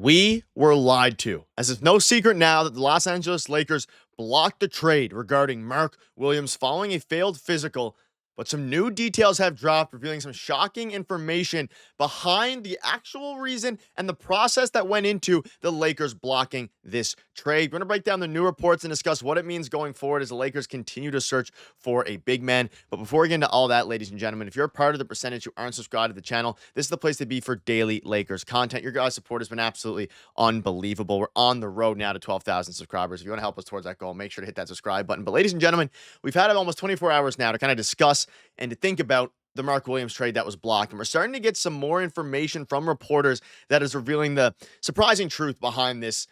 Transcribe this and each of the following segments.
We were lied to, as it's no secret now that the Los Angeles Lakers blocked the trade regarding Mark Williams following a failed physical. But some new details have dropped, revealing some shocking information behind the actual reason and the process that went into the Lakers blocking this trade. We're going to break down the new reports and discuss what it means going forward as the Lakers continue to search for a big man. But before we get into all that, ladies and gentlemen, if you're a part of the percentage who aren't subscribed to the channel, this is the place to be for daily Lakers content. Your guys' support has been absolutely unbelievable. We're on the road now to 12,000 subscribers. If you want to help us towards that goal, make sure to hit that subscribe button. But ladies and gentlemen, we've had almost 24 hours now to kind of discuss and to think about the Mark Williams trade that was blocked. And we're starting to get some more information from reporters that is revealing the surprising truth behind this,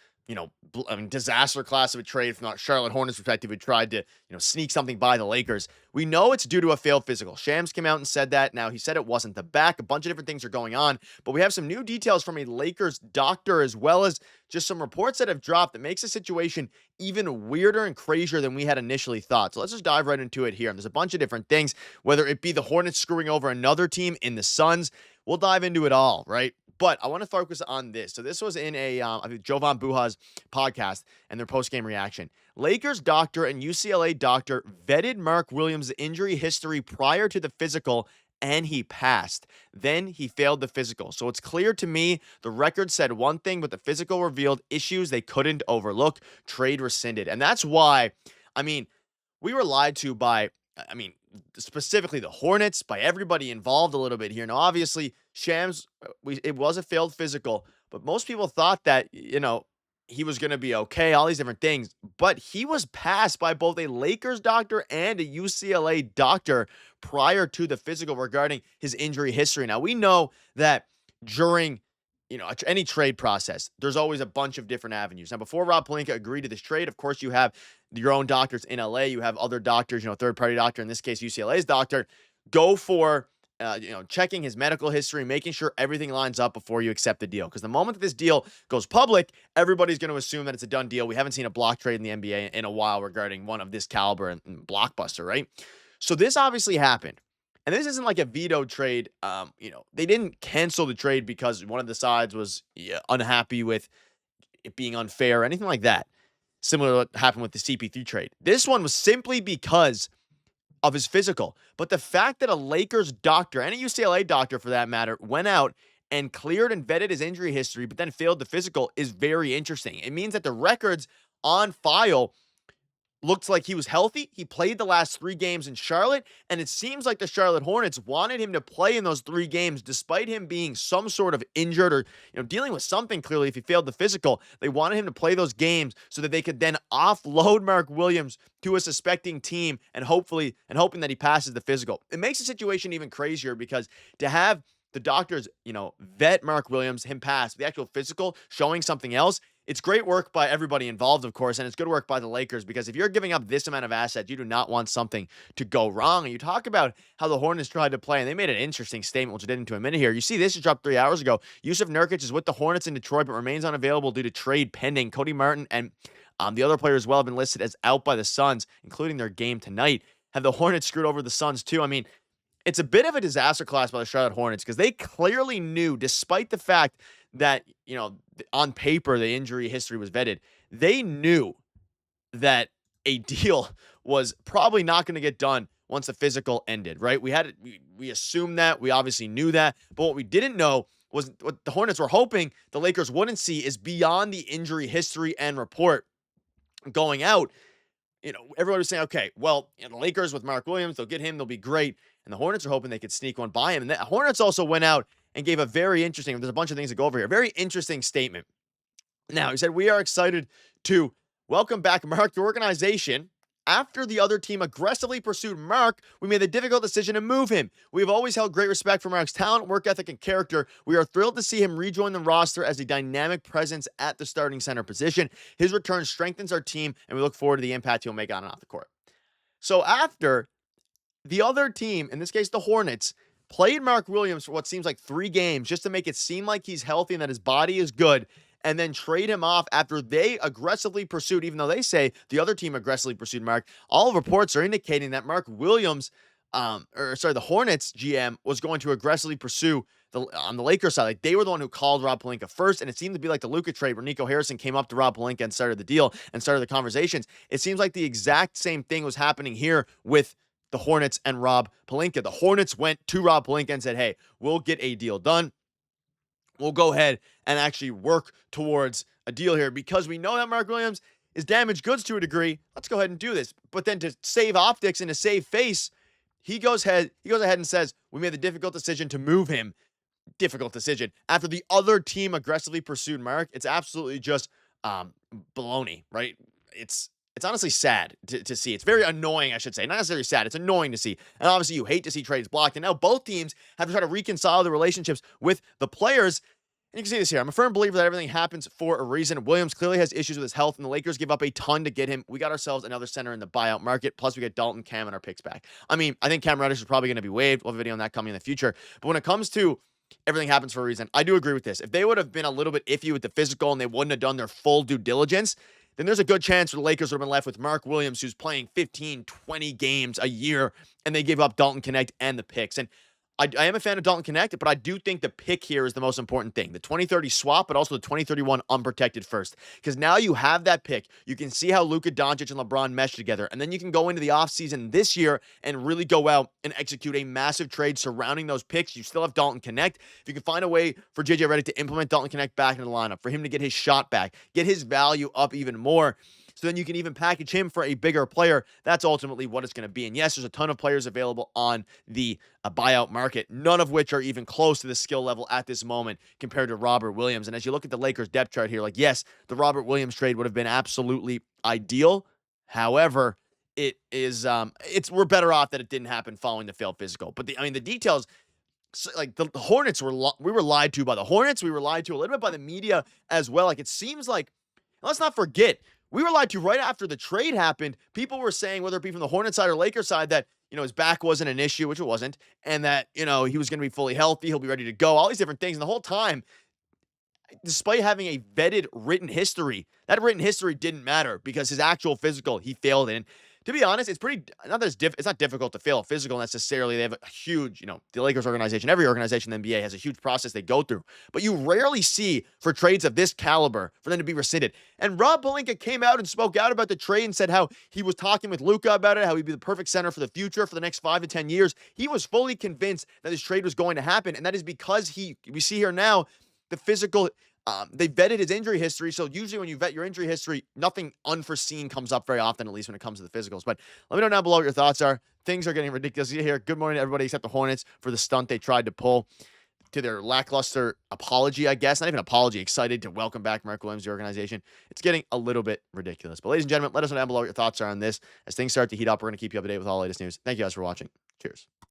disaster class of a trade from the Charlotte Hornets perspective, who tried to, sneak something by the Lakers. We know it's due to a failed physical. Shams came out and said that. Now, he said it wasn't the back. A bunch of different things are going on, but we have some new details from a Lakers doctor, as well as just some reports that have dropped that makes the situation even weirder and crazier than we had initially thought. So let's just dive right into it here. And there's a bunch of different things, whether it be the Hornets screwing over another team in the Suns. We'll dive into it all, right? But I want to focus on this. So this was in I think Jovan Buha's podcast and their post-game reaction. Lakers doctor and UCLA doctor vetted Mark Williams' injury history prior to the physical, and he passed. Then he failed the physical. So it's clear to me the record said one thing, but the physical revealed issues they couldn't overlook. Trade rescinded. And that's why, we were lied to by, specifically the Hornets, by everybody involved a little bit here. Now, obviously, Shams, it was a failed physical, but most people thought that, he was going to be okay, all these different things. But he was passed by both a Lakers doctor and a UCLA doctor prior to the physical regarding his injury history. Now, we know that during any trade process, there's always a bunch of different avenues. Now, before Rob Pelinka agreed to this trade, of course, you have your own doctors in LA. You have other doctors, third-party doctor, in this case, UCLA's doctor, go for, checking his medical history, making sure everything lines up before you accept the deal. Because the moment that this deal goes public, everybody's going to assume that it's a done deal. We haven't seen a block trade in the NBA in a while regarding one of this caliber and blockbuster, right? So this obviously happened. And this isn't like a veto trade. They didn't cancel the trade because one of the sides was unhappy with it being unfair or anything like that. Similar to what happened with the CP3 trade. This one was simply because of his physical. But the fact that a Lakers doctor, and a UCLA doctor for that matter, went out and cleared and vetted his injury history, but then failed the physical, is very interesting. It means that the records on file looks like he was healthy. He played the last 3 games in Charlotte, and it seems like the Charlotte Hornets wanted him to play in those 3 games despite him being some sort of injured or dealing with something. Clearly, if he failed the physical, they wanted him to play those games so that they could then offload Mark Williams to a suspecting team and hoping that he passes the physical. It makes the situation even crazier because to have the doctors, vet Mark Williams, him pass, the actual physical showing something else, it's great work by everybody involved, of course, and it's good work by the Lakers, because if you're giving up this amount of assets, you do not want something to go wrong. And you talk about how the Hornets tried to play, and they made an interesting statement, which I'll get into in a minute here. You see this just dropped 3 hours ago. Yusuf Nurkic is with the Hornets in Detroit, but remains unavailable due to trade pending. Cody Martin and the other players as well have been listed as out by the Suns, including their game tonight. Have the Hornets screwed over the Suns too? It's a bit of a disaster class by the Charlotte Hornets, because they clearly knew, despite the fact that, on paper, the injury history was vetted, they knew that a deal was probably not going to get done once the physical ended, right? We assumed that. We obviously knew that. But what we didn't know was what the Hornets were hoping the Lakers wouldn't see is beyond the injury history and report going out. Everybody was saying, okay, well, the Lakers with Mark Williams, they'll get him, they'll be great. And the Hornets are hoping they could sneak one by him. And the Hornets also went out and gave a very interesting, there's a bunch of things to go over here, very interesting statement. Now, he said, we are excited to welcome back Mark to the organization. After the other team aggressively pursued Mark, we made the difficult decision to move him. We have always held great respect for Mark's talent, work ethic, and character. We are thrilled to see him rejoin the roster as a dynamic presence at the starting center position. His return strengthens our team, and we look forward to the impact he'll make on and off the court. So after the other team, in this case the Hornets, played Mark Williams for what seems like 3 games just to make it seem like he's healthy and that his body is good, and then trade him off after they aggressively pursued, even though they say the other team aggressively pursued Mark. All reports are indicating that Mark Williams, the Hornets GM was going to aggressively pursue on the Lakers side, like they were the one who called Rob Pelinka first, and it seemed to be like the Luka trade where Nico Harrison came up to Rob Pelinka and started the deal and started the conversations. It seems like the exact same thing was happening here with the Hornets and Rob Pelinka. The Hornets went to Rob Pelinka and said, hey, we'll get a deal done. We'll go ahead and actually work towards a deal here because we know that Mark Williams is damaged goods to a degree. Let's go ahead and do this. But then to save optics and to save face, he goes ahead and says, we made the difficult decision to move him. Difficult decision. After the other team aggressively pursued Mark, it's absolutely just baloney, right? It's honestly sad to see. It's very annoying, I should say. Not necessarily sad. It's annoying to see. And obviously, you hate to see trades blocked. And now both teams have to try to reconcile the relationships with the players. And you can see this here. I'm a firm believer that everything happens for a reason. Williams clearly has issues with his health, and the Lakers give up a ton to get him. We got ourselves another center in the buyout market. Plus, we get Dalton, Cam, and our picks back. I mean, I think Cam Reddish is probably going to be waived. We'll have a video on that coming in the future. But when it comes to everything happens for a reason, I do agree with this. If they would have been a little bit iffy with the physical and they wouldn't have done their full due diligence, then there's a good chance the Lakers would have been left with Mark Williams, who's playing 15, 20 games a year, and they give up Dalton Connect and the picks. And I am a fan of Dalton Connect, but I do think the pick here is the most important thing. The 2030 swap, but also the 2031 unprotected first. Because now you have that pick. You can see how Luka Doncic and LeBron mesh together. And then you can go into the offseason this year and really go out and execute a massive trade surrounding those picks. You still have Dalton Connect. If you can find a way for JJ Redick to implement Dalton Connect back into the lineup, for him to get his shot back, get his value up even more, so then you can even package him for a bigger player. That's ultimately what it's going to be. And yes, there's a ton of players available on the buyout market, none of which are even close to the skill level at this moment compared to Robert Williams. And as you look at the Lakers depth chart here, like, yes, the Robert Williams trade would have been absolutely ideal. However, we're better off that it didn't happen following the failed physical. But the details, like the Hornets we were lied to by the Hornets. We were lied to a little bit by the media as well. Like, it seems like, let's not forget, we were lied to right after the trade happened. People were saying, whether it be from the Hornets side or Lakers side, that, his back wasn't an issue, which it wasn't, and that, he was going to be fully healthy, he'll be ready to go, all these different things. And the whole time, despite having a vetted written history, that written history didn't matter because his actual physical, he failed in. To be honest, it's not difficult to fail a physical necessarily. They have a huge, the Lakers organization, every organization in the NBA has a huge process they go through. But you rarely see for trades of this caliber for them to be rescinded. And Rob Pelinka came out and spoke out about the trade and said how he was talking with Luka about it, how he'd be the perfect center for the future for the next 5 to 10 years. He was fully convinced that this trade was going to happen. And that is because we see here now, the physical, they vetted his injury history. So usually when you vet your injury history, nothing unforeseen comes up very often, at least when it comes to the physicals. But let me know down below what your thoughts are. Things are getting ridiculous here. Good morning to everybody except the Hornets for the stunt they tried to pull, to their lackluster apology, I guess. Not even apology, excited to welcome back Mark Williams to the organization. It's getting a little bit ridiculous. But ladies and gentlemen, let us know down below what your thoughts are on this. As things start to heat up, we're going to keep you up to date with all the latest news. Thank you guys for watching. Cheers.